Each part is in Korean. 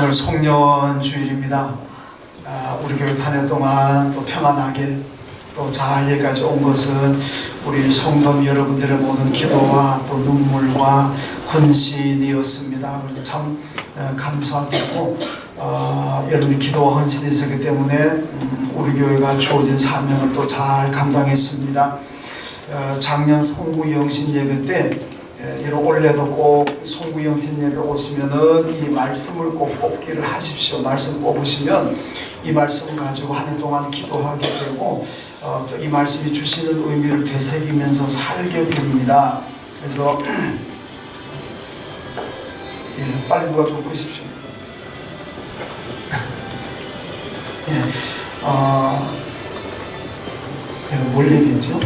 오늘 송년 주일입니다. 우리 교회 한 해 동안 또 평안하게 또 잘 여기까지 온 것은 우리 성도 여러분들의 모든 기도와 또 눈물과 헌신이었습니다. 그래서 참 감사드리고 여러분의 기도와 헌신이 있었기 때문에 우리 교회가 주어진 사명을 또 잘 감당했습니다. 작년 송구영신 예배 때 올해도 꼭 송구영신 예배 오시면은 이 말씀을 꼭 뽑기를 하십시오. 말씀 뽑으시면 이 말씀 가지고 한 해 동안 기도하게 되고 또 이 말씀이 주시는 의미를 되새기면서 살게 됩니다. 그래서 빨리 누가 좀 끄십시오. 뭘 얘기했죠?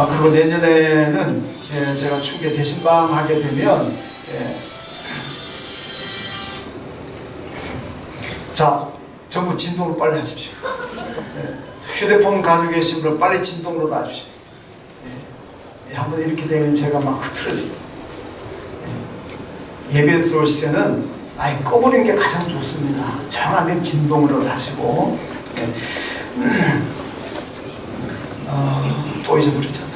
그리고 내년에는 제가 축에 대신방 하게 되면 자, 전부 진동으로 빨리 하십시오. 휴대폰 가지고 계신 분은 빨리 진동으로 놔주십시오. 한번 이렇게 되면 제가 막 흐트러집니다. 예배 들어오실 때는 꺼버리는 게 가장 좋습니다. 정확하게 진동으로 하시고 또 잊어버렸잖아.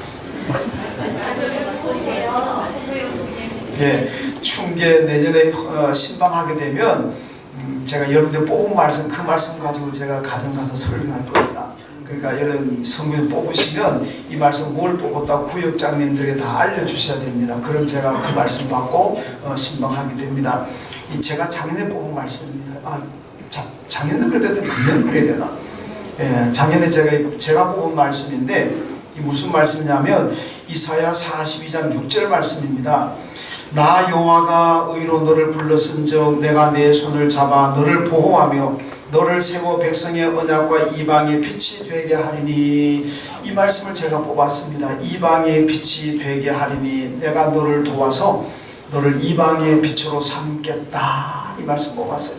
충계 내년에 신방하게 되면 제가 여러분들 뽑은 말씀, 그 말씀 가지고 제가 가정 가서 설교할 겁니다. 그러니까 여러분 성경 뽑으시면 이 말씀 뭘 뽑았다 구역장님들에게 다 알려주셔야 됩니다. 그럼 제가 그 말씀 받고 신방하게 됩니다. 제가 작년에 뽑은 말씀입니다. 작년에 그래야 되나? 작년에 그래야 되나? 작년에 제가 뽑은 말씀인데 이 무슨 말씀이냐면 이사야 42장 6절 말씀입니다. 나 여호와가 의로 너를 불렀은즉 내가 내 손을 잡아 너를 보호하며 너를 세워 백성의 언약과 이방의 빛이 되게 하리니. 이 말씀을 제가 뽑았습니다. 이방의 빛이 되게 하리니 내가 너를 도와서 너를 이방의 빛으로 삼겠다. 이 말씀 뽑았어요.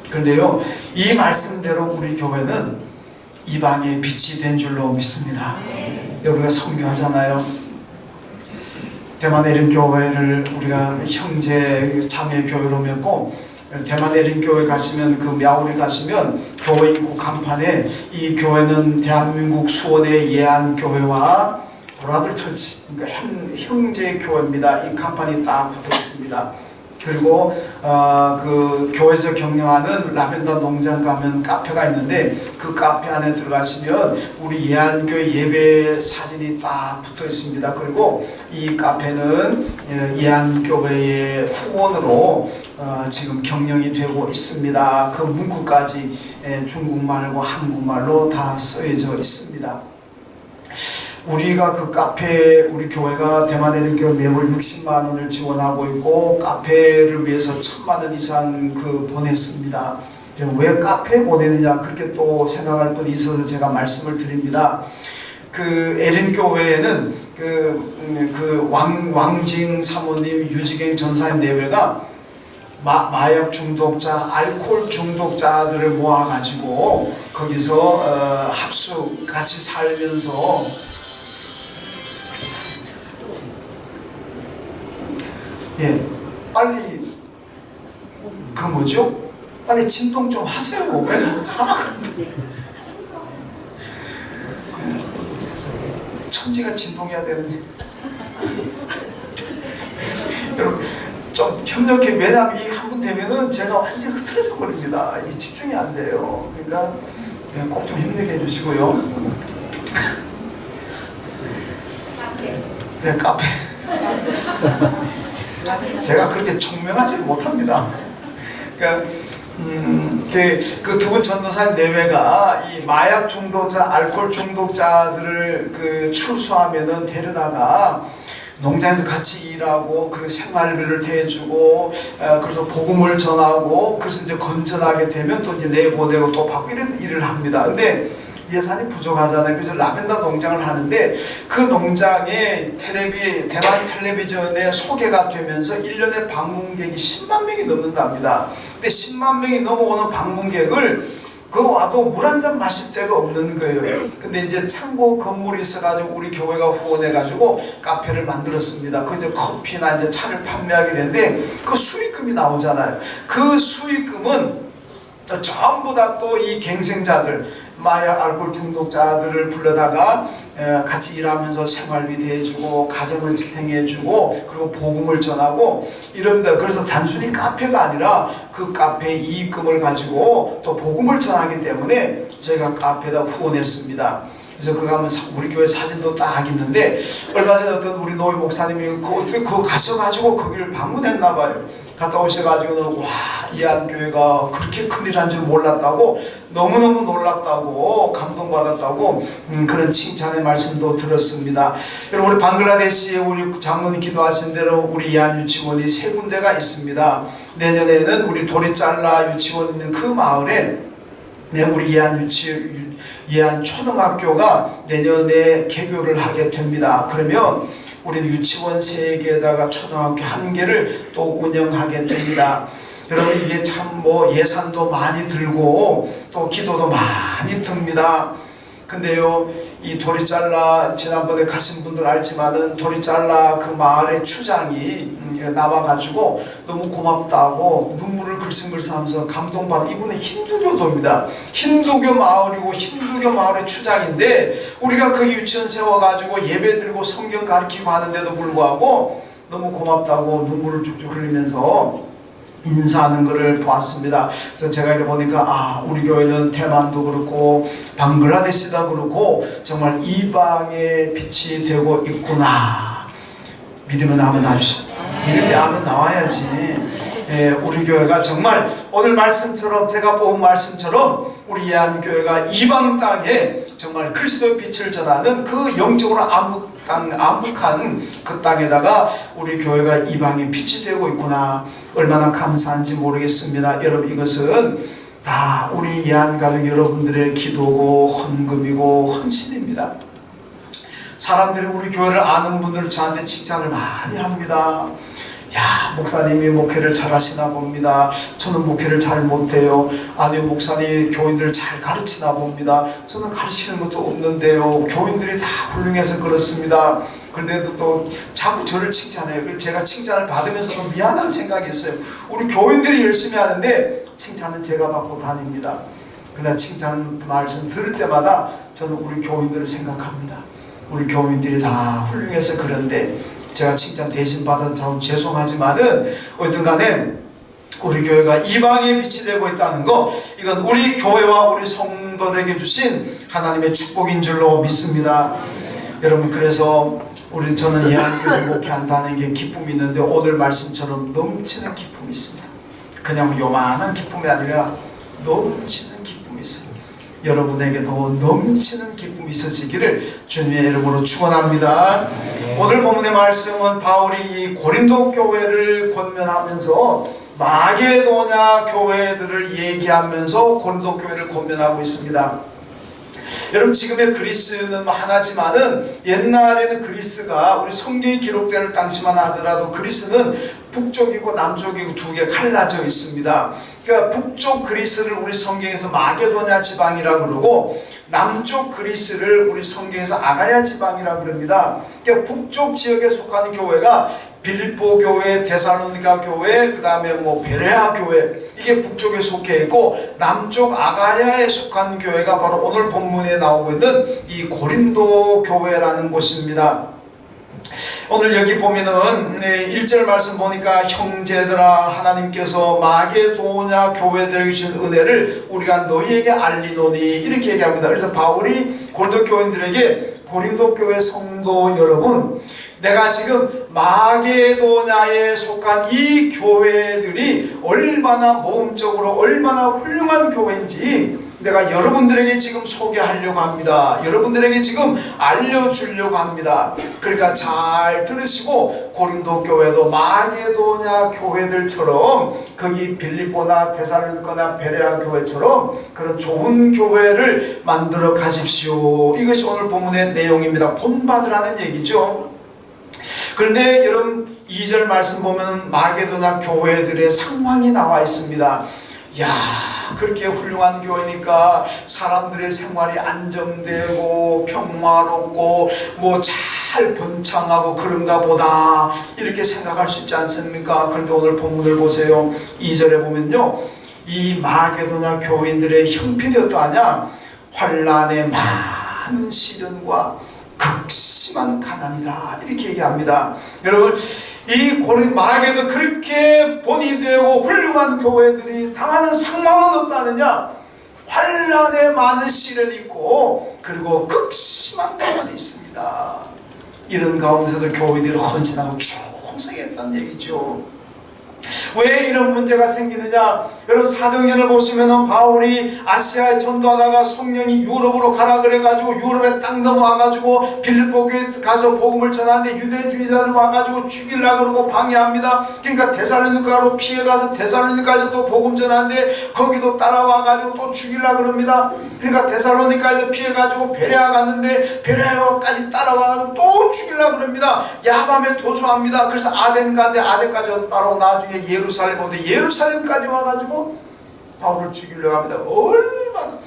그런데요, 이 말씀대로 우리 교회는 이방의 빛이 된 줄로 믿습니다. 우리가 선교하잖아요. 대만 에린교회를 우리가 형제 자매 교회로 맺고, 대만 에린교회 가시면 그 мя오리 가시면 교회 입구 간판에 이 교회는 대한민국 수원의 예안교회와 브라더 처치, 그러니까 형제 교회입니다. 이 간판이 딱 붙어 있습니다. 그리고 그 교회에서 경영하는 라벤더 농장 가면 카페가 있는데 그 카페 안에 들어가시면 우리 예안교회 예배 사진이 딱 붙어 있습니다. 그리고 이 카페는 예안교회의 후원으로 지금 경영이 되고 있습니다. 그 문구까지 중국말과 한국말로 다 쓰여져 있습니다. 우리가 그 카페, 우리 교회가 대만 에린교회 매월 60만 원을 지원하고 있고 카페를 위해서 1000만 원 이상 보냈습니다. 왜 카페 보내느냐 그렇게 또 생각할 분이 있어서 제가 말씀을 드립니다. 그 에린교회에는 왕징 사모님, 유지갱 전사님 내외가 마약 중독자, 알코올 중독자들을 모아가지고 거기서 합숙 같이 살면서 빨리 빨리 진동 좀 하세요. 왜 하나 천지가 진동해야 되는지. 여러분 좀 협력해. 왜냐하면 이 한 분 되면은 제가 완전히 흐트러져 버립니다. 이 집중이 안 돼요. 그러니까 꼭 좀 협력해 주시고요. 카페. 제가 그렇게 총명하지 못합니다. 그러니까 그 두 분 전도사님 내외가 이 마약 중독자, 알코올 중독자들을 출소하면은 데려다가 농장에서 같이 일하고 그 생활비를 대주고 그래서 복음을 전하고 그래서 이제 건전하게 되면 또 이제 내보내고 또 받고 이런 일을 합니다. 근데 예산이 부족하잖아요. 그래서 라벤더 농장을 하는데 그 농장에 대만 텔레비전에 소개가 되면서 1년에 방문객이 10만 명이 넘는답니다. 근데 10만 명이 넘어오는 방문객을 그거 와도 물 한 잔 마실 데가 없는 거예요. 근데 이제 창고 건물이 있어가지고 우리 교회가 후원해가지고 카페를 만들었습니다. 그 이제 커피나 이제 차를 판매하게 되는데 그 수익금이 나오잖아요. 그 수익금은 전부 다 또 이 갱생자들, 마약 알코올 중독자들을 불러다가 같이 일하면서 생활비 대해주고 가정을 지탱해주고 그리고 복음을 전하고 이럽니다. 그래서 단순히 카페가 아니라 그 카페 이익금을 가지고 또 복음을 전하기 때문에 저희가 카페에다 후원했습니다. 그래서 그거 하면 우리 교회 사진도 딱 있는데 얼마 전에 어떤 우리 노회 목사님이 그거 가셔가지고 거기를 방문했나 봐요. 갔다 오셔가지고는 와, 이한교회가 그렇게 큰일한 줄 몰랐다고 너무너무 놀랍다고 감동받았다고 그런 칭찬의 말씀도 들었습니다. 여러분, 우리 방글라데시에 우리 장로님 기도하신 대로 우리 이한 유치원이 3군데가 있습니다. 내년에는 우리 도리잘라 유치원 있는 그 마을에 우리 이한 초등학교가 내년에 개교를 하게 됩니다. 그러면 우리는 유치원 3개에다가 초등학교 1개를 또 운영하게 됩니다. 여러분, 이게 참 예산도 많이 들고 또 기도도 많이 듭니다. 근데요, 이 도리잘라 지난번에 가신 분들 알지만은 도리잘라 그 마을의 추장이 나와가지고 너무 고맙다고 눈물을 글썽글썽하면서 감동받아. 이분은 힌두교도입니다. 힌두교 마을이고 힌두교 마을의 추장인데 우리가 그 유치원 세워가지고 예배드리고 성경 가르치고 하는데도 불구하고 너무 고맙다고 눈물을 쭉쭉 흘리면서 인사하는 것을 보았습니다. 그래서 제가 이렇게 보니까 우리 교회는 대만도 그렇고 방글라데시도 그렇고 정말 이방의 빛이 되고 있구나. 믿으면 아멘 하시오. 믿을 때 아멘 나와야지. 우리 교회가 정말 오늘 말씀처럼 제가 뽑은 말씀처럼 우리 예한교회가 이방 땅에 정말 그리스도의 빛을 전하는 그 영적으로 암흑한 그 땅에다가 우리 교회가 이방의 빛이 되고 있구나. 얼마나 감사한지 모르겠습니다. 여러분, 이것은 다 우리 예한가족 여러분들의 기도고 헌금이고 헌신입니다. 사람들이 우리 교회를 아는 분들 저한테 칭찬을 많이 합니다. 야, 목사님이 목회를 잘 하시나 봅니다. 저는 목회를 잘 못해요. 아니요, 목사님 교인들을 잘 가르치나 봅니다. 저는 가르치는 것도 없는데요. 교인들이 다 훌륭해서 그렇습니다. 그런데도 또 자꾸 저를 칭찬해요. 그래서 제가 칭찬을 받으면서도 미안한 생각이 있어요. 우리 교인들이 열심히 하는데 칭찬은 제가 받고 다닙니다. 그러나 칭찬 말씀 들을 때마다 저는 우리 교인들을 생각합니다. 우리 교인들이 다 훌륭해서 그런데 제가 칭찬 대신 받아서 참 죄송하지만은 어쨌든 간에 우리 교회가 이방의 빛이 되고 있다는 거, 이건 우리 교회와 우리 성도들에게 주신 하나님의 축복인 줄로 믿습니다. 여러분, 그래서 저는 예한교회 목회한다는 게 기쁨이 있는데 오늘 말씀처럼 넘치는 기쁨이 있습니다. 그냥 요만한 기쁨이 아니라 넘치는 기쁨이 있어요. 여러분에게도 넘치는 기쁨이 있으시기를 주님의 이름으로 축원합니다. 오늘 본문의 말씀은 바울이 이 고린도 교회를 권면하면서 마게도냐 교회들을 얘기하면서 고린도 교회를 권면하고 있습니다. 여러분, 지금의 그리스는 하나지만은 옛날에는 그리스가 우리 성경이 기록되는 당시만 하더라도 그리스는 북쪽이고 남쪽이고 두 개 갈라져 있습니다. 그러니까 북쪽 그리스를 우리 성경에서 마게도냐 지방이라고 그러고 남쪽 그리스를 우리 성경에서 아가야 지방이라고 그럽니다. 그러니까 북쪽 지역에 속하는 교회가 빌립보 교회, 데살로니가 교회, 그 다음에 베레아 교회, 이게 북쪽에 속해 있고 남쪽 아가야에 속한 교회가 바로 오늘 본문에 나오고 있는 이 고린도 교회라는 곳입니다. 오늘 여기 보면은 1절 말씀 보니까 형제들아, 하나님께서 마게도냐 교회들에게 주신 은혜를 우리가 너희에게 알리노니, 이렇게 얘기합니다. 그래서 바울이 고린도 교인들에게, 고린도 교회 성도 여러분, 내가 지금 마게도냐에 속한 이 교회들이 얼마나 모험적으로 얼마나 훌륭한 교회인지 내가 여러분들에게 지금 소개하려고 합니다. 여러분들에게 지금 알려주려고 합니다. 그러니까 잘 들으시고 고린도 교회도 마게도냐 교회들처럼 거기 빌립보나 데살로니가나 베레아 교회처럼 그런 좋은 교회를 만들어 가십시오. 이것이 오늘 본문의 내용입니다. 본받으라는 얘기죠. 그런데 여러분, 2절 말씀 보면 마게도냐 교회들의 상황이 나와 있습니다. 야, 그렇게 훌륭한 교회니까 사람들의 생활이 안정되고 평화롭고 뭐 잘 번창하고 그런가 보다 이렇게 생각할 수 있지 않습니까? 그런데 오늘 본문을 보세요. 2절에 보면요, 이 마게도냐 교인들의 형편이 어떠하냐? 환난의 많은 시련과 극심한 가난이다, 이렇게 얘기합니다. 여러분, 이 고린 마게도 그렇게 본이 되고 훌륭한 교회들이 당하는 상황은 어떠하느냐? 환난의 많은 시련이 있고 그리고 극심한 가난이 있습니다. 이런 가운데서도 교회들이 헌신하고 충성했다는 얘기죠. 왜 이런 문제가 생기느냐? 여러분, 사도행전을 보시면은 바울이 아시아에 전도하다가 성령이 유럽으로 가라 그래가지고 유럽에 딱 넘어와가지고 빌립보 교회에 가서 복음을 전하는데 유대주의자들 와가지고 죽이려고 그러고 방해합니다. 그러니까 데살로니가로 피해가서 데살로니가에서 또 복음 전하는데 거기도 따라와가지고 또 죽이려고 그럽니다. 그러니까 데살로니가에서 피해가지고 베레아 갔는데 베레아까지 따라와가지고 또 죽이려고 그럽니다. 야밤에 도주합니다. 그래서 아덴 갔는데 아덴까지 와서 따라오고 나중에 예루살렘 오는데 예루살렘까지 와가지고 바울을 죽이려고 합니다. 얼마나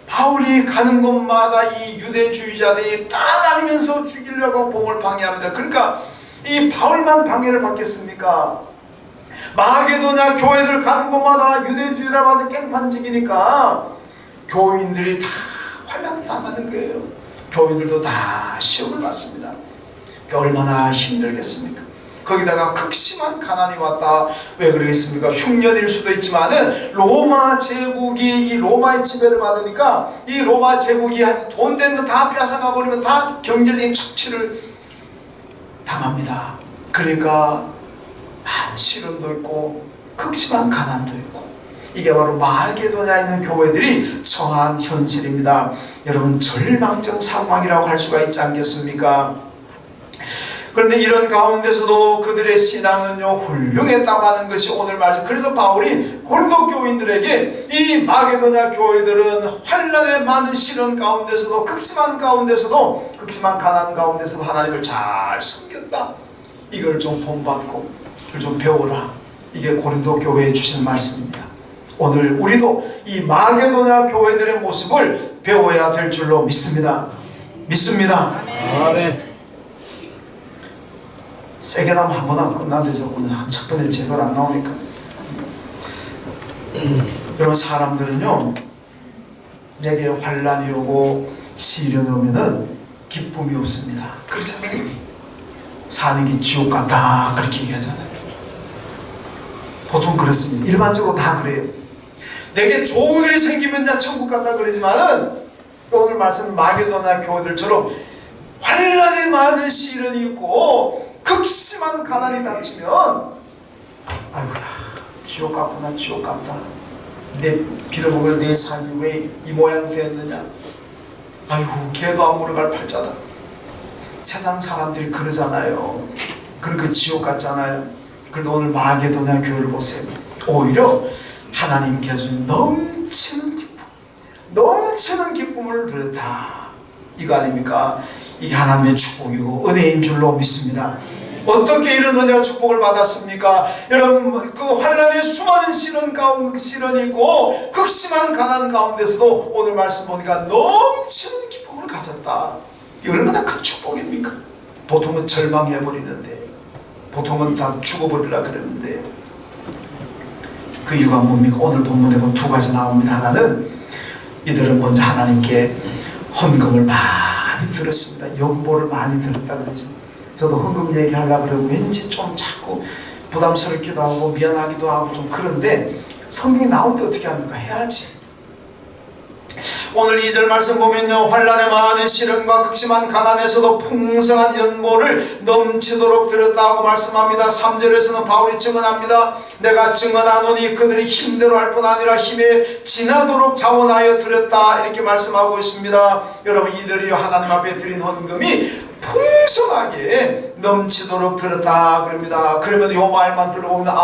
바울이 가는 곳마다 이 유대주의자들이 따라다니면서 죽이려고 복음을 방해합니다. 그러니까 이 바울만 방해를 받겠습니까? 마게도냐 교회들 가는 곳마다 유대주의자 와서 깽판지기니까 교인들이 다 환난 당하는 거예요. 교인들도 다 시험을 받습니다. 얼마나 힘들겠습니까? 거기다가 극심한 가난이 왔다. 왜 그러겠습니까? 흉년일 수도 있지만은 로마 제국이 이 로마의 지배를 받으니까 이 로마 제국이 돈 되는 거 다 뺏어가 버리면 다 경제적인 착취를 당합니다. 그러니까 많은 시련도 있고 극심한 가난도 있고, 이게 바로 마게도냐에 있는 교회들이 처한 현실입니다. 여러분, 절망적 상황이라고 할 수가 있지 않겠습니까? 그런데 이런 가운데서도 그들의 신앙은요 훌륭했다고 하는 것이 오늘 말씀. 그래서 바울이 고린도 교인들에게 이 마게도냐 교회들은 환난의 많은 시련 가운데서도 극심한 가운데서도 극심한 가난 가운데서도 하나님을 잘 섬겼다, 이걸 좀 본받고 이걸 좀 배워라. 이게 고린도 교회에 주신 말씀입니다. 오늘 우리도 이 마게도냐 교회들의 모습을 배워야 될 줄로 믿습니다. 아멘. 세게 나면 한 번 안 끝나는데 저거는 첫 번째 제발 안 나오니까. 여러분, 사람들은요 내게 환난이 오고 시련이 오면은 기쁨이 없습니다. 그렇잖아요. 사는 게 지옥 같다 그렇게 얘기하잖아요. 보통 그렇습니다. 일반적으로 다 그래요. 내게 좋은 일이 생기면 나 천국 갔다 그러지만은 오늘 말씀 마게도냐 교회들처럼 환난이 많은 시련이 있고 극심한 가난이 닥치면 아이고야 지옥 같구나, 지옥 같다. 내 빌어보면 내 삶이 왜 이 모양이 되었느냐. 아이고 개도 안 물어갈 팔자다. 세상 사람들이 그러잖아요. 그러니까 지옥 같잖아요. 그런데 오늘 마게도냐 교회를 보세요. 오히려 하나님께서 넘치는 기쁨, 넘치는 기쁨을 누렸다, 이거 아닙니까? 이 하나님의 축복이고 은혜인 줄로 믿습니다. 어떻게 이런 은혜와 축복을 받았습니까? 여러분, 그 환난의 수많은 시련이 있고 극심한 가난 가운데서도 오늘 말씀 보니까 넘치는 기쁨을 가졌다. 이 얼마나 큰 축복입니까? 보통은 절망해버리는데, 보통은 다 죽어버리려고 그러는데, 그 이유가 뭡니까? 오늘 본문에 보면 두 가지 나옵니다. 하나는 이들은 먼저 하나님께 헌금을 많이 들었습니다. 연보를 많이 들었다 그러죠. 저도 헌금 얘기하려고 그러고 왠지 좀 자꾸 부담스럽기도 하고 미안하기도 하고 좀 그런데 성경이 나오는데 어떻게 합니까? 해야지. 오늘 2절 말씀 보면요, 환난의 많은 시련과 극심한 가난에서도 풍성한 연보를 넘치도록 드렸다고 말씀합니다. 3절에서는 바울이 증언합니다. 내가 증언하노니 그들이 힘대로 할 뿐 아니라 힘에 지나도록 자원하여 드렸다, 이렇게 말씀하고 있습니다. 여러분, 이들이 하나님 앞에 드린 헌금이 풍성하게 넘치도록 들었다 그럽니다. 그러면 이 말만 들어보면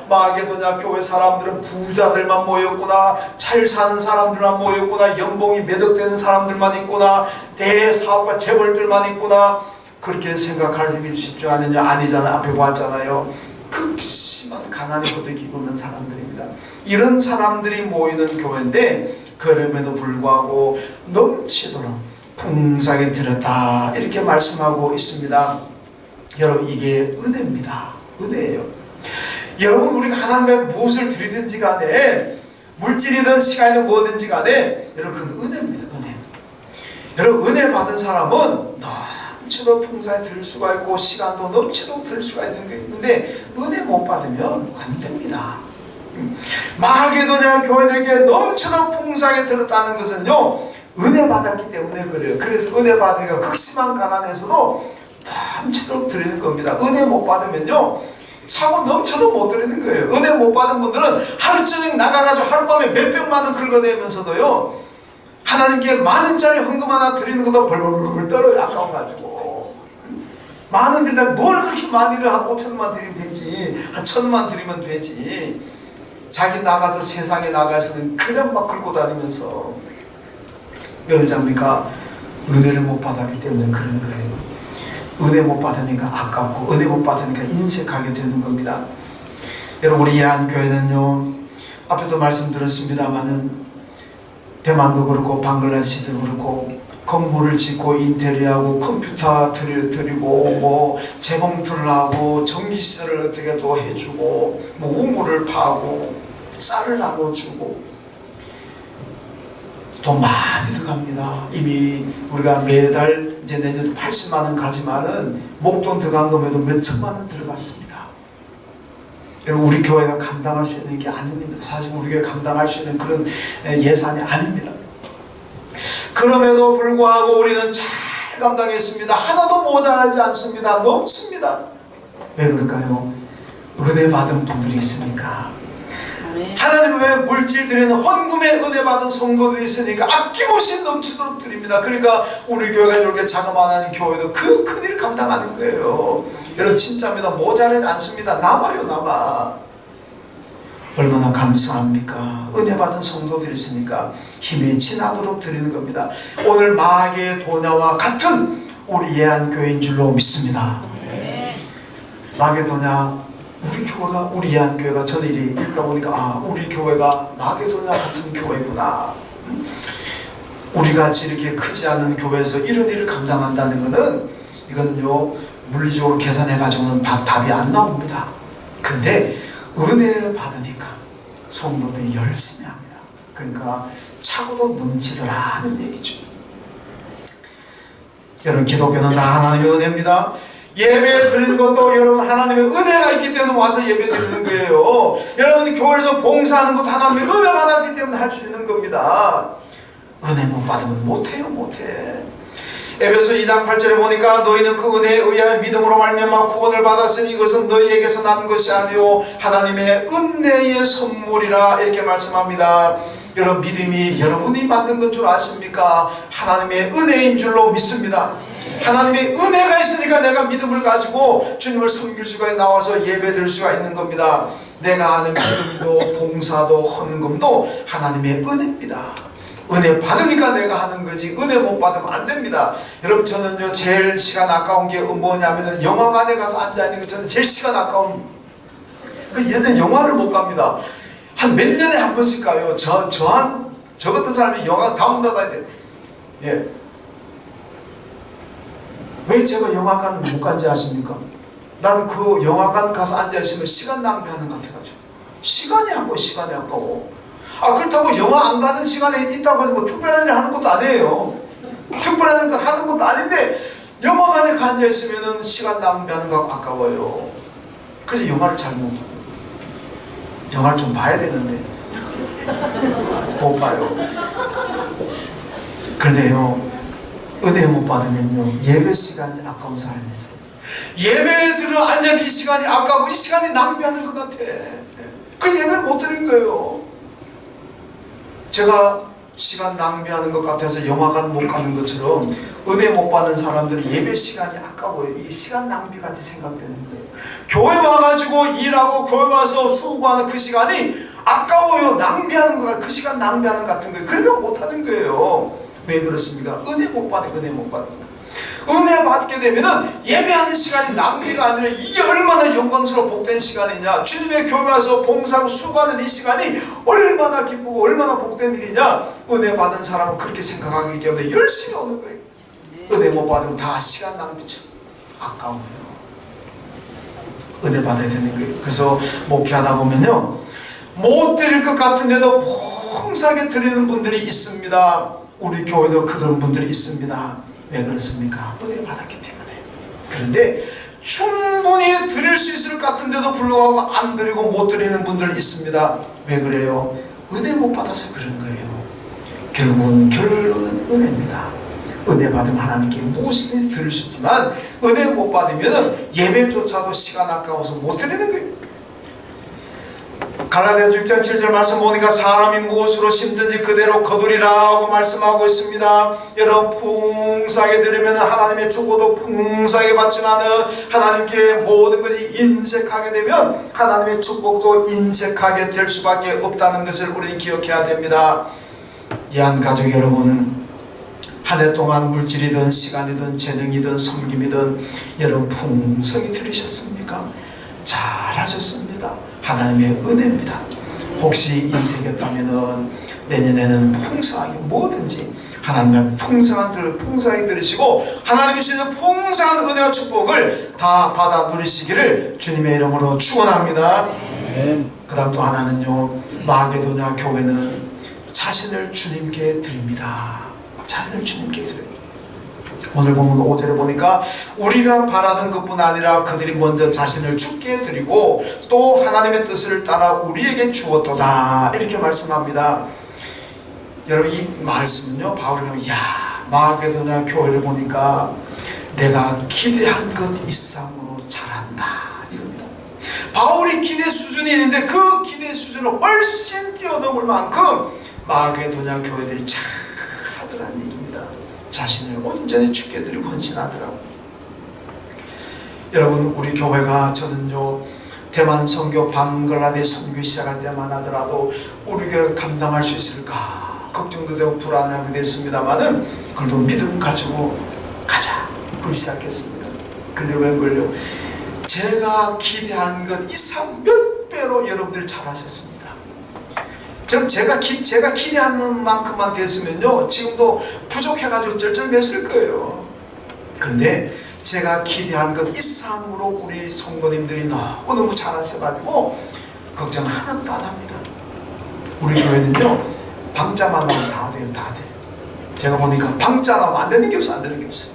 마게도냐 교회 사람들은 부자들만 모였구나, 잘 사는 사람들만 모였구나, 연봉이 몇 억 되는 사람들만 있구나, 대사업가 재벌들만 있구나, 그렇게 생각할 수 있지 않느냐? 아니잖아요. 앞에 보았잖아요. 극심한 가난 하나님 것도 기쁘는 사람들입니다. 이런 사람들이 모이는 교회인데 그럼에도 불구하고 넘치도록 풍성하게 드렸다 이렇게 말씀하고 있습니다. 여러분 이게 은혜입니다. 은혜예요. 여러분 우리가 하나님께 무엇을 드리든지 간에 물질이든 시간이든 뭐든지 간에 여러분 그건 은혜입니다. 은혜. 여러분 은혜 받은 사람은 넘치도록 풍성하게 드릴 수가 있고 시간도 넘치도록 드릴 수가 있는 게 있는데 은혜 못 받으면 안 됩니다. 마게도냐 교회들에게 넘치도록 풍성하게 들었다는 것은요 은혜 받았기 때문에 그래요. 그래서 은혜 받으니까 극심한 가난에서도 넘치도록 드리는 겁니다. 은혜 못 받으면요 차고 넘쳐도 못 드리는 거예요. 은혜 못 받은 분들은 하루 저녁 나가가지고 하룻밤에 몇백만 원 긁어내면서도요 하나님께 만원짜리 헌금 하나 드리는 것도 벌벌벌 떨어요. 아까워가지고 만원 드리려면 뭘 그렇게 많이를 한 5천만 드리면 되지 한 1,000만 드리면 되지 자기 나가서 세상에 나가서는 그냥 막 긁고 다니면서 왜 그러자니까 은혜를 못 받았기 때문에 그런 거예요. 은혜 못 받으니까 아깝고 은혜 못 받으니까 인색하게 되는 겁니다. 여러분 우리 예한교회는요 앞에서 말씀드렸습니다마는 대만도 그렇고 방글라데시도 그렇고 건물을 짓고 인테리어하고 컴퓨터 드리고 뭐 재봉틀을 하고 전기세를 어떻게 또 해주고 뭐 우물을 파고 쌀을 나눠주고 돈 많이 들어갑니다. 이미 우리가 매달 이제 내년도 80만 원 가지만은 목돈 들어간 거에도 몇 천만 원 들어갔습니다. 여러분 우리 교회가 감당할 수 있는 게 아닙니다. 사실 우리 교회가 감당할 수 있는 그런 예산이 아닙니다. 그럼에도 불구하고 우리는 잘 감당했습니다. 하나도 모자라지 않습니다. 넘칩니다. 왜 그럴까요? 은혜 받은 분들이 있으니까. 하나님의 물질 드리는 헌금에 은혜 받은 성도들이 있으니까 아낌없이 넘치도록 드립니다. 그러니까 우리 교회가 이렇게 자그마한 교회도 그 큰일을 감당하는 거예요. 여러분 진짜입니다. 모자라지 않습니다. 남아요 남아. 얼마나 감사합니까? 은혜 받은 성도들이 있으니까 힘이 지나도록 드리는 겁니다. 오늘 마게도냐와 같은 우리 예한교회인 줄로 믿습니다. 마게도냐 우리 교회가 우리 예한교회가 저는 이리 읽다 보니까 우리 교회가 마게도냐 같은 교회구나. 우리같이 이렇게 크지 않은 교회에서 이런 일을 감당한다는 것은 이거는요 물리적으로 계산해가지고는 답이 안 나옵니다. 근데 은혜 받으니까 성도들이 열심히 합니다. 그러니까 차고도 넘치더라는 얘기죠. 여러분 기독교는 다 하나님의 은혜입니다. 예배 드리는 것도 여러분 하나님의 은혜가 있기 때문에 와서 예배 드리는 거예요. 여러분이 교회에서 봉사하는 것도 하나님의 은혜 받았기 때문에 할 수 있는 겁니다. 은혜 못 받으면 못해요. 못해. 에베소 2장 8절에 보니까 너희는 그 은혜에 의하여 믿음으로 말미암아 구원을 받았으니 이것은 너희에게서 난 것이 아니요 하나님의 은혜의 선물이라 이렇게 말씀합니다. 여러분 믿음이 여러분이 만든 건 줄 아십니까? 하나님의 은혜인 줄로 믿습니다. 하나님의 은혜가 있으니까 내가 믿음을 가지고 주님을 섬길 수가 나와서 예배 드릴 수가 있는 겁니다. 내가 하는 믿음도 봉사도 헌금도 하나님의 은혜입니다. 은혜 받으니까 내가 하는 거지 은혜 못 받으면 안 됩니다. 여러분 저는요 제일 시간 아까운 게 뭐냐면은 영화관에 가서 앉아있는 게 저는 제일 시간 아까운 예전 영화를 못 갑니다. 한 몇 년에 한 번씩 가요. 저 같은 사람이 영화 다 못 나가야 돼. 예. 왜 제가 영화관을 못 간지 아십니까? 나는 그 영화관 가서 앉아있으면 시간 낭비하는 것 같아가지고 시간이 아까워. 그렇다고 영화 안 가는 시간에 있다고 해서 뭐 특별한 일 하는 것도 아니에요. 특별한 일 하는 것도 아닌데 영화관에 앉아있으면 시간 낭비하는 거 아까워요. 그래서 영화를 잘 못 봐요. 영화를 좀 봐야 되는데 못 봐요. 그런데요 은혜 못 받으면요 예배 시간이 아까운 사람이 있어요. 예배에 들어 앉아있는 이 시간이 아까워. 이 시간이 낭비하는 것 같아. 그 예배를 못 드린 거예요. 제가 시간 낭비하는 것 같아서 영화관 못 가는 것처럼 은혜 못 받는 사람들은 예배 시간이 아까워요. 이 시간 낭비같이 생각되는 거예요. 교회 와가지고 일하고 교회 와서 수고하는 그 시간이 아까워요. 낭비하는 거 같아요. 그 시간 낭비하는 것 같은 거예요. 그러니까 못하는 거예요. 왜 그렇습니까? 은혜 못 받아요. 은혜 못 받아요. 은혜 받게 되면은 예배하는 시간이 낭비가 아니라 이게 얼마나 영광스러워 복된 시간이냐. 주님의 교회 와서 봉사하고 수고하는 이 시간이 얼마나 기쁘고 얼마나 복된 일이냐. 은혜 받은 사람은 그렇게 생각하기 때문에 열심히 오는 거예요. 은혜 못 받으면 다 시간 낭비죠. 아까워요. 은혜 받아야 되는 거예요. 그래서 목회하다 보면요, 못 드릴 것 같은데도 풍성하게 드리는 분들이 있습니다. 우리 교회도 그런 분들이 있습니다. 왜 그렇습니까? 은혜 받았기 때문에. 그런데 충분히 드릴 수 있을 것 같은데도 불구하고 안 드리고 못 드리는 분들이 있습니다. 왜 그래요? 은혜 못 받아서 그런 거예요. 결론은 은혜입니다. 은혜 받으면 하나님께 무엇이든 드릴 수 있지만 은혜 못 받으면 예배조차도 시간 아까워서 못 드리는 거예요. 갈라디아서 6장 7절 말씀 보니까 사람이 무엇으로 심든지 그대로 거두리라고 말씀하고 있습니다. 여러분, 풍성하게 드리면 하나님의 축복도 풍성하게 받지만은 하나님께 모든 것이 인색하게 되면 하나님의 축복도 인색하게 될 수밖에 없다는 것을 우리는 기억해야 됩니다. 이한 가족 여러분, 한 해 동안 물질이든 시간이든 재능이든 섬김이든 여러분 풍성히 들으셨습니까? 잘하셨습니다. 하나님의 은혜입니다. 혹시 인생이었다면 내년에는 풍성하게 뭐든지 하나님의 풍성하게 들으시고 하나님이 주시는 풍성한 은혜와 축복을 다 받아 누리시기를 주님의 이름으로 축원합니다. 그 다음 또 하나는요, 마게도냐 교회는 자신을 주님께 드립니다. 자신을 주님께 드려요. 오늘 보면 5절에 보니까 우리가 바라는 것뿐 아니라 그들이 먼저 자신을 주께 드리고 또 하나님의 뜻을 따라 우리에게 주었도다, 이렇게 말씀합니다. 여러분, 이 말씀은요, 바울이 마게도냐 교회를 보니까 내가 기대한 것 이상으로 잘한다, 이겁니다. 바울이 기대 수준이 있는데 그 기대 수준을 훨씬 뛰어넘을 만큼 마게도냐 교회들이 잘하더라는 얘기입니다. 자신을 온전히 주께 드리고 헌신하더라고. 여러분, 우리 교회가, 저는요, 대만 선교 방글라데시 선교 시작할 때만 하더라도 우리 교회가 감당할 수 있을까 걱정도 되고 불안하게 됐습니다만은 그래도 믿음 가지고 가자 불 시작했습니다. 근데 웬걸요, 제가 기대한 것 이상 몇 배로 여러분들 잘하셨습니다. 제가 기대하는 만큼만 됐으면요, 지금도 부족해가지고 쩔쩔맸을 거예요. 그런데 제가 기대한 것 이상으로 우리 성도님들이 너무 잘하셔가지고 걱정 하나도 안 합니다. 우리 교회는요, 방자만 나오면 다 돼요. 다 돼요. 제가 보니까 방자 나오면 안 되는 게 없어. 안 되는 게 없어요.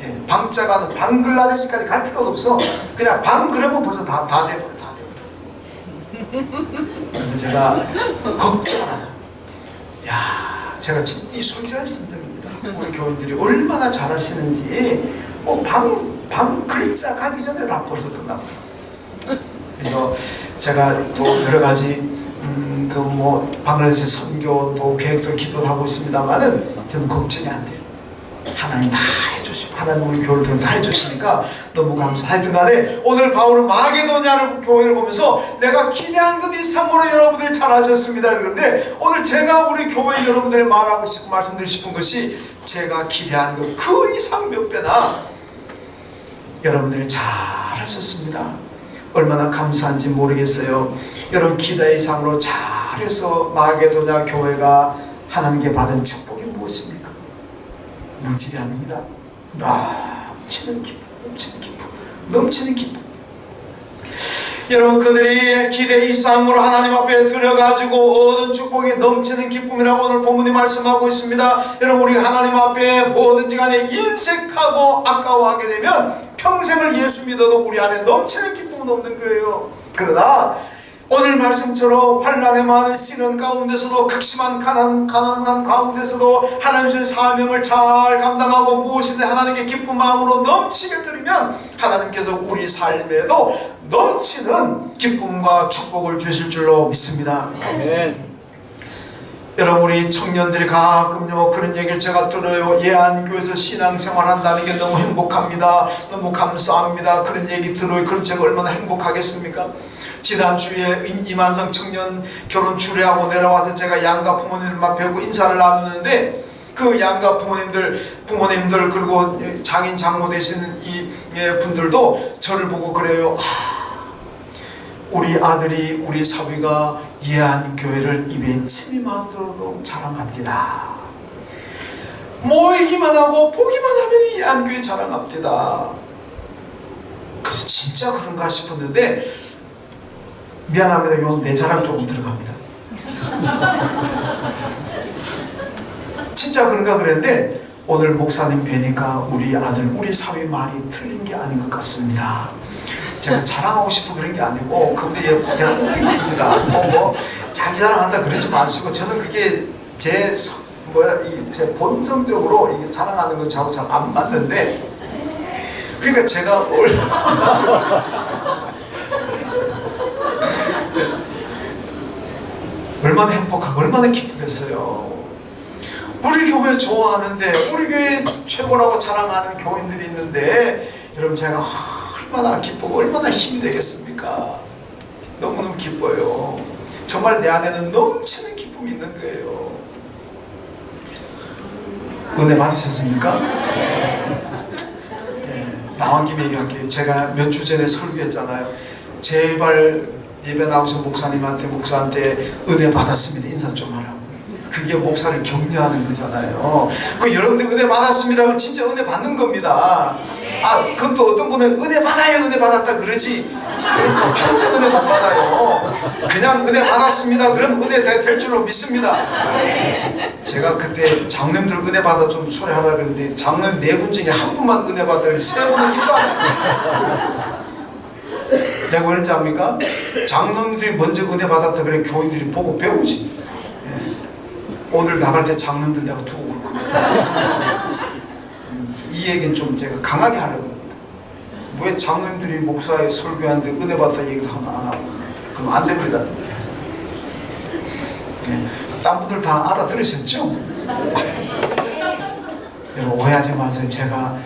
예, 방자가 방글라데시까지 갈 필요도 없어. 그냥 방 그러면 벌써 다 돼요. 그래서 제가 걱정 안 해요. 제가 이 솔직한 심정입니다. 우리 교인들이 얼마나 잘하시는지 방 글자 가기 전에 다 벌써 끝납니다. 그래서 제가 또 여러 가지 방글라데시 선교 또 계획도 기도를 하고 있습니다만은 저는 걱정이 안 돼요. 하나님 다 해주시고 하나님 우리 교회를 통해 다 해주시니까 너무 감사해요. 하여튼간에 오늘 바울은 마게도냐를 교회를 보면서 내가 기대한 것 이상으로 여러분들이 잘하셨습니다. 그런데 오늘 제가 우리 교회 여러분들이 말하고 싶고 말씀드리고 싶은 것이 제가 기대한 것 그 이상 몇 배나 여러분들이 잘하셨습니다. 얼마나 감사한지 모르겠어요. 여러분, 기대 이상으로 잘해서 마게도냐 교회가 하나님께 받은 축복이 무엇입니까? 물질이 아닙니다. 넘치는 기쁨, 넘치는 기쁨. 여러분, 그들이 기대 이상으로 하나님 앞에 들어가지고 얻은 축복이 넘치는 기쁨이라고 오늘 본문이 말씀하고 있습니다. 여러분, 우리가 하나님 앞에 뭐든지 간에 인색하고 아까워하게 되면 평생을 예수 믿어도 우리 안에 넘치는 기쁨은 없는 거예요. 그러나 오늘 말씀처럼 환난의 많은 시련 가운데서도 극심한 가난한 가운데서도 하나님의 사명을 잘 감당하고 무엇이든 하나님께 기쁜 마음으로 넘치게 드리면 하나님께서 우리 삶에도 넘치는 기쁨과 축복을 주실 줄로 믿습니다. 아멘. 여러분, 우리 청년들이 가끔요 그런 얘기를 제가 들어요. 예안교회에서 신앙생활 한다는 게 너무 행복합니다. 너무 감사합니다. 그런 얘기 들어요. 그럼 제가 얼마나 행복하겠습니까? 지난주에 이만성 청년 결혼 추례하고 내려와서 제가 양가 부모님만 뵙고 인사를 나누는데 그 양가 부모님들 그리고 장인 장모 되시는 이 분들도 저를 보고 그래요. 우리 아들이 우리 사위가 예한교회를 입에 침이만으로 자랑합니다. 모이기만 하고 보기만 하면 예한교회 자랑합니다. 그래서 진짜 그런가 싶었는데 미안합니다. 요 내 자랑 조금 들어갑니다. 진짜 그런가 그랬는데 오늘 목사님 뵈니까 우리 아들 우리 사위 말이 틀린 게 아닌 것 같습니다. 제가 자랑하고 싶어 그런 게 아니고 그분들이 그냥 웃깁니다. 뭐 자기 자랑한다 그러지 마시고 저는 그게 제 본성적으로 이게 자랑하는 건 저하고 잘 안 맞는데 그러니까 제가 얼마나 행복하고 얼마나 기쁘겠어요. 우리 교회 좋아하는데 우리 교회 최고라고 자랑하는 교인들이 있는데 여러분 제가 얼마나 기쁘고 얼마나 힘이 되겠습니까? 너무너무 기뻐요. 정말 내 안에는 넘치는 기쁨이 있는 거예요. 은혜 받으셨습니까? 네. 나온 김에 얘기할게요. 제가 몇 주 전에 설교했잖아요. 제발 예배 나오신 목사한테 은혜 받았습니다. 인사 좀 하라고. 그게 목사를 격려하는 거잖아요. 그 여러분들 은혜 받았습니다. 진짜 은혜 받는 겁니다. 그럼 또 어떤 분은 은혜 받아요, 은혜 받았다 그러지. 그럼 또 평생 은혜 못 받아요. 그냥 은혜 받았습니다. 그럼 은혜 될 줄로 믿습니다. 제가 그때 장로님들 은혜 받아 좀 소리하라 그랬는데 장로님 4분 중에 한 분만 은혜 받더니 3분은 입도 안 해요. 내가 왜 그런지 압니까? 장로님들이 먼저 은혜 받았다 그래 교인들이 보고 배우지. 오늘 나갈 때 장로님들 내가 두고 올 겁니다. 이 얘기는 좀 제가 강하게 하려고 합니다. 왜 장로님들이 목사에 설교하는데 은혜 받았다 얘기도 하면 안 하고 그럼 안 됩니다. 딴 분들 다 알아들으셨죠? 여러분 오해하지 마세요. 제가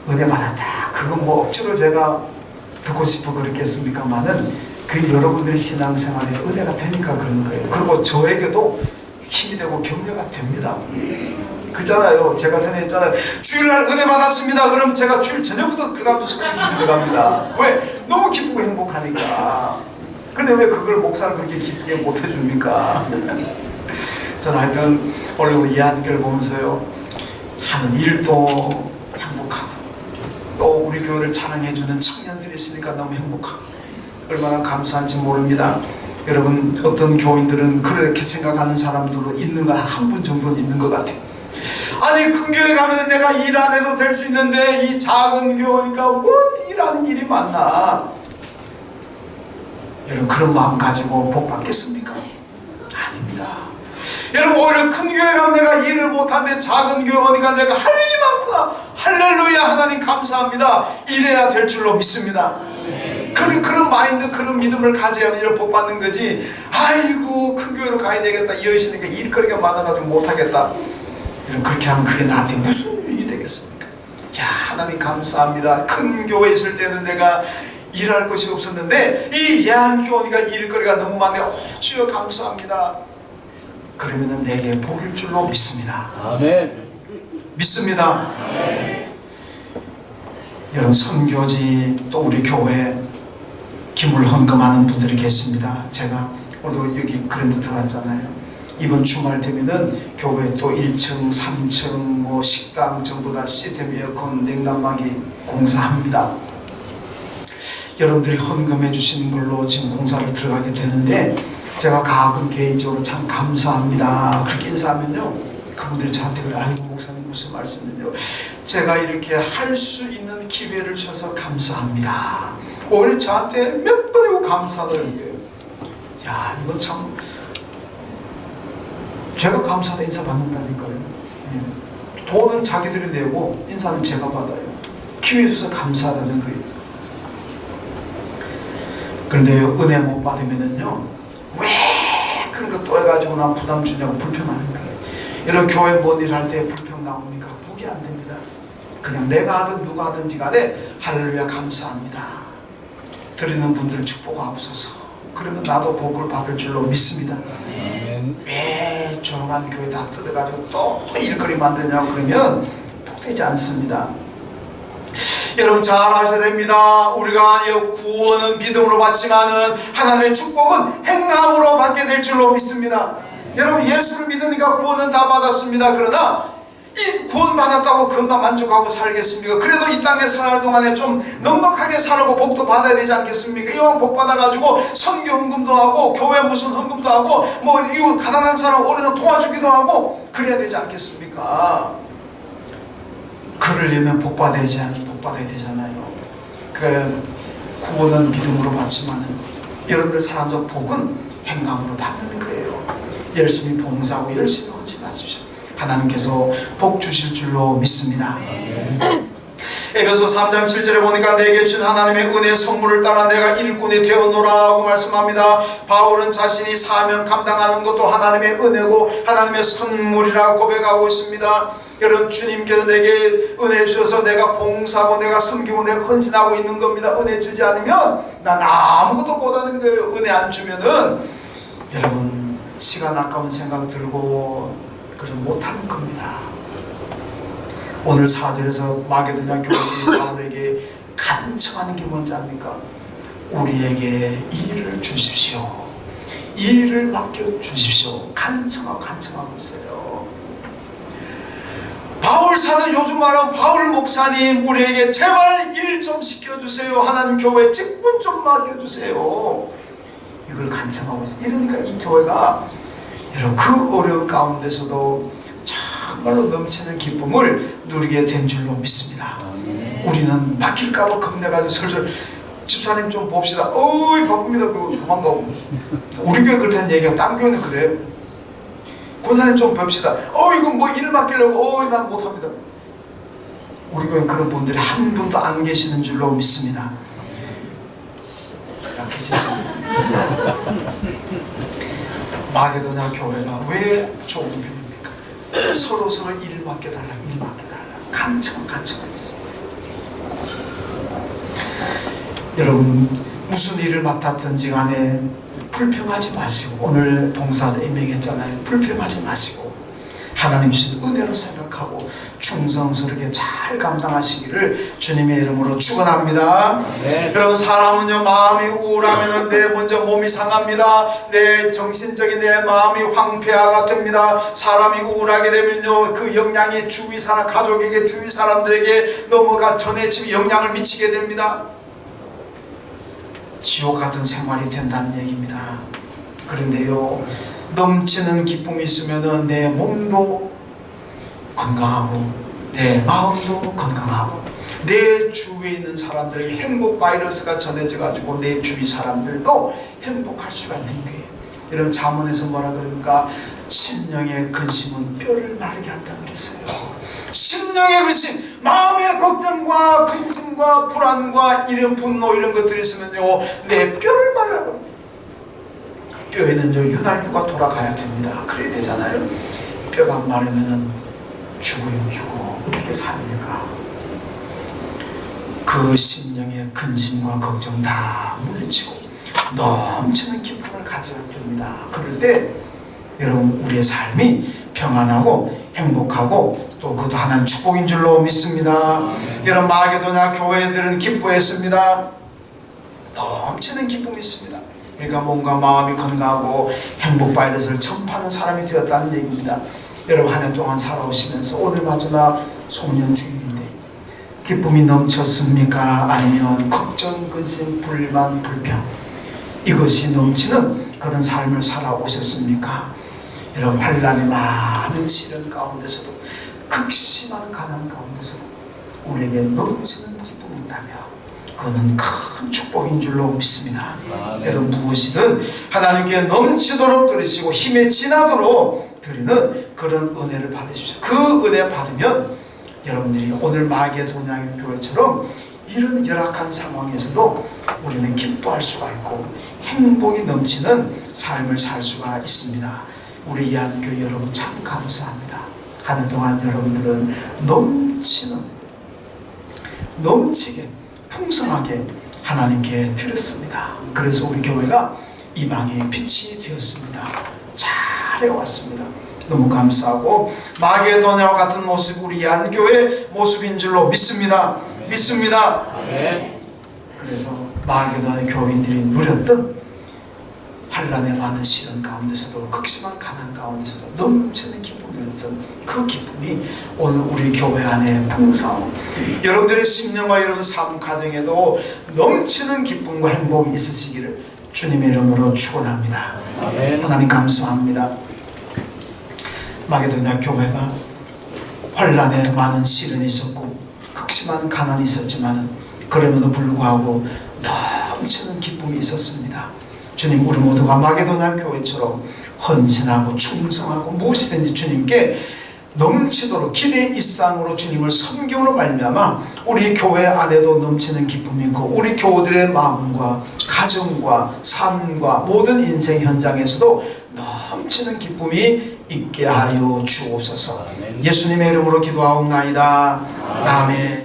은혜 받았다 그건 뭐 억지로 제가 듣고 싶어 그랬겠습니까만은 그 여러분들의 신앙생활에 은혜가 되니까 그런 거예요. 그리고 저에게도 힘이 되고 격려가 됩니다. 그렇잖아요. 제가 전에 했잖아요. 주일날 은혜 받았습니다. 그럼 제가 주일 저녁부터 그 다음부터 설교 준비 들어갑니다. 왜? 너무 기쁘고 행복하니까. 근데 왜 그걸 목사는 그렇게 기쁘게 못 해줍니까? 저는 하여튼 오늘 우리 예한교회를 보면서요 하는 일도 행복하고 또 우리 교회를 자랑해주는 청년들이 있으니까 너무 행복하고 얼마나 감사한지 모릅니다. 여러분 어떤 교인들은 그렇게 생각하는 사람들도 있는가 한 분 정도는 있는 것 같아요. 아니 큰 교회 가면 내가 일 안 해도 될 수 있는데 이 작은 교회니까 뭔 일하는 일이 많나. 여러분 그런 마음 가지고 복 받겠습니까? 아닙니다. 여러분 오히려 큰 교회 가면 내가 일을 못하는데 작은 교회 오니까 내가 할 일이 많구나. 할렐루야 하나님 감사합니다. 이래야 될 줄로 믿습니다. 그런 마인드 그런 믿음을 가져야 이런 복 받는 거지. 아이고 큰 교회로 가야 되겠다 이러시니까 일거리가 많아가지고 못하겠다. 여러분 그렇게 하면 그게 나한테 무슨 유익이 되겠습니까? 야 하나님 감사합니다. 큰 교회에 있을 때는 내가 일할 것이 없었는데 이 예한교회니까 일거리가 너무 많네요. 주여 감사합니다. 그러면은 내게 복일 줄로 믿습니다. 아멘. 믿습니다. 아멘. 여러분 선교지 또 우리 교회 기물 헌금하는 분들이 계십니다. 제가 오늘도 여기 그랜드 들어왔잖아요. 이번 주말 되면은 교회 또 1층, 3층 뭐 식당 전부 다 시스템 에어컨 냉난방이 공사합니다. 여러분들이 헌금해 주시는 걸로 지금 공사를 들어가게 되는데 제가 가끔 개인적으로 참 감사합니다 그렇게 인사하면요 그분들이 저한테 그래 아이고 목사님 무슨 말씀은요 제가 이렇게 할 수 있는 기회를 주셔서 감사합니다. 오늘 저한테 몇 번이고 감사드리는 거예요. 야 이거 참 제가 감사하다 인사 받는다니까요. 돈은 자기들이 내고 인사는 제가 받아요. 기회 주셔서 감사하다는 거예요. 그런데 은혜 못 받으면은요 왜 그런 거 또 해가지고 난 부담 주냐고 불평하는 거예요. 여러분 교회 뭔 일 할 때 불평 나옵니까? 복이 안 됩니다. 그냥 내가 하든 누가 하든지 간에 할렐루야 감사합니다. 드리는 분들 축복하옵소서. 그러면 나도 복을 받을 줄로 믿습니다. 왜 조용한 교회 다 뜯어가지고 또 일거리 만드냐고 그러면 복되지 않습니다. 여러분 잘 아셔야 됩니다. 우리가 구원은 믿음으로 받지만은 하나님의 축복은 행함으로 받게 될 줄로 믿습니다. 여러분 예수를 믿으니까 구원은 다 받았습니다. 그러나 이 구원 받았다고 그것만 만족하고 살겠습니까? 그래도 이 땅에 살 동안에 좀 넉넉하게 살고 복도 받아야 되지 않겠습니까? 이왕 복 받아가지고 선교 헌금도 하고 교회 무슨 헌금도 하고 뭐 이웃 가난한 사람 어려서 도와주기도 하고 그래야 되지 않겠습니까? 그러려면 복 받아야 되잖아요. 그 구원은 믿음으로 받지만은 여러분들 사람들 복은 행함으로 받는 거예요. 열심히 봉사하고 열심히 헌신하십시오. 하나님께서 복 주실 줄로 믿습니다. 에베소 3장 7절에 보니까 내게 주신 하나님의 은혜의 선물을 따라 내가 일꾼이 되었노라고 말씀합니다. 바울은 자신이 사명 감당하는 것도 하나님의 은혜고 하나님의 선물이라고 고백하고 있습니다. 여러분 주님께서 내게 은혜 주셔서 내가 봉사하고 내가 섬기고 내가 헌신하고 있는 겁니다. 은혜 주지 않으면 난 아무것도 못하는 거예요. 은혜 안 주면은 여러분 시간 아까운 생각 들고 그래서 못하는 겁니다. 오늘 4절에서 마게도냐 교회들이 바울에게 간청하는 게 뭔지 압니까? 우리에게 이 일을 주십시오. 이 일을 맡겨주십시오. 간청하고 있어요. 바울 사도 요즘 말하면 바울 목사님 우리에게 제발 일 좀 시켜주세요. 하나님 교회 직분 좀 맡겨주세요. 이걸 간청하고 있어요. 이러니까 이 교회가 여러분 그 어려운 가운데서도 정말로 넘치는 기쁨을 누리게 된 줄로 믿습니다. 우리는 막힐까봐 겁내가지고 슬슬 집사님 좀 봅시다. 어이 바쁩니다. 그거 도망가고. 우리 교회 그렇다는 얘기가 딴 교회는 그래요. 권사님 좀 봅시다. 이거 뭐 일 맡기려고 난 못합니다. 우리 교회 그런 분들이 한 분도 안 계시는 줄로 믿습니다. 마게도냐 교회가 왜 좋은 교회입니까? 서로 일을 맡겨달라 간청하겠습니다. 여러분 무슨 일을 맡았든지 간에 불평하지 마시고 오늘 봉사자 임명했잖아요. 불평하지 마시고 하나님 주신 은혜로 생각하고 충성스럽게 잘 감당하시기를 주님의 이름으로 축원합니다. 네. 여러분 사람은요 마음이 우울하면 내 먼저 몸이 상합니다. 내 정신적인 내 마음이 황폐화가 됩니다. 사람이 우울하게 되면요 그 영향이 주위 사람 가족에게 주위 사람들에게 넘어가 전해지며 영향을 미치게 됩니다. 지옥 같은 생활이 된다는 얘기입니다. 그런데요 넘치는 기쁨이 있으면 내 몸도 건강하고 내 마음도 건강하고 내 주위에 있는 사람들에게 행복 바이러스가 전해져 가지고 내 주위 사람들도 행복할 수가 있는 거예요. 여러분 잠언에서 뭐라 그러니까 심령의 근심은 뼈를 마르게 한다 그랬어요. 심령의 근심, 마음의 걱정과 근심과 불안과 이런 분노 이런 것들이 있으면요 내 뼈를 마르라고. 뼈에는요 윤활유가 돌아가야 됩니다. 그래야 되잖아요. 뼈가 마르면은 죽어 어떻게 삽니까? 그 심령의 근심과 걱정 다 물리치고 넘치는 기쁨을 가져야 됩니다. 그럴 때 여러분 우리의 삶이 평안하고 행복하고 또 그것도 하나님 축복인 줄로 믿습니다. 여러분 마게도냐 교회들은 기뻐했습니다. 넘치는 기쁨이 있습니다. 그러니까 뭔가 마음이 건강하고 행복 바이러스를 전파하는 사람이 되었다는 얘기입니다. 여러분 한 해 동안 살아오시면서 오늘 마지막 송년 주일인데 기쁨이 넘쳤습니까? 아니면 걱정, 근심, 불만, 불평 이것이 넘치는 그런 삶을 살아오셨습니까? 여러분 환난이 많은 시련 가운데서도 극심한 가난 가운데서도 우리에게 넘치는 기쁨이 있다면 그거는 큰 축복인 줄로 믿습니다. 여러분 무엇이든 하나님께 넘치도록 드리시고 힘에 지나도록 드리는 그런 은혜를 받으십시오. 그 은혜 받으면 여러분들이 오늘 마게도냐 교회처럼 이런 열악한 상황에서도 우리는 기뻐할 수가 있고 행복이 넘치는 삶을 살 수가 있습니다. 우리 이한교회 여러분 참 감사합니다. 한 해 동안 여러분들은 넘치게 풍성하게 하나님께 드렸습니다. 그래서 우리 교회가 이 방의 빛이 되었습니다. 잘 해왔습니다. 너무 감사하고 마게도냐와 같은 모습 우리 안교회 모습인 줄로 믿습니다. 믿습니다. 그래서 마게도냐 교인들이 누렸던 환난의 많은 시련 가운데서도 극심한 가난 가운데서도 넘치는 기쁨을 누렸던 그 기쁨이 오늘 우리 교회 안에 풍성, 여러분들의 심령과 여러분 삶 가정에도 넘치는 기쁨과 행복이 있으시기를 주님의 이름으로 축원합니다. 하나님 감사합니다. 마게도냐 교회가 환난에 많은 시련이 있었고 극심한 가난이 있었지만 그럼에도 불구하고 넘치는 기쁨이 있었습니다. 주님, 우리 모두가 마게도냐 교회처럼 헌신하고 충성하고 무엇이든지 주님께 넘치도록 기대 이상으로 주님을 섬김으로 말미암아 우리 교회 안에도 넘치는 기쁨이 있고 우리 교우들의 마음과 가정과 삶과 모든 인생 현장에서도 넘치는 기쁨이 있게 하여 주옵소서. 예수님의 이름으로 기도하옵나이다. 아멘.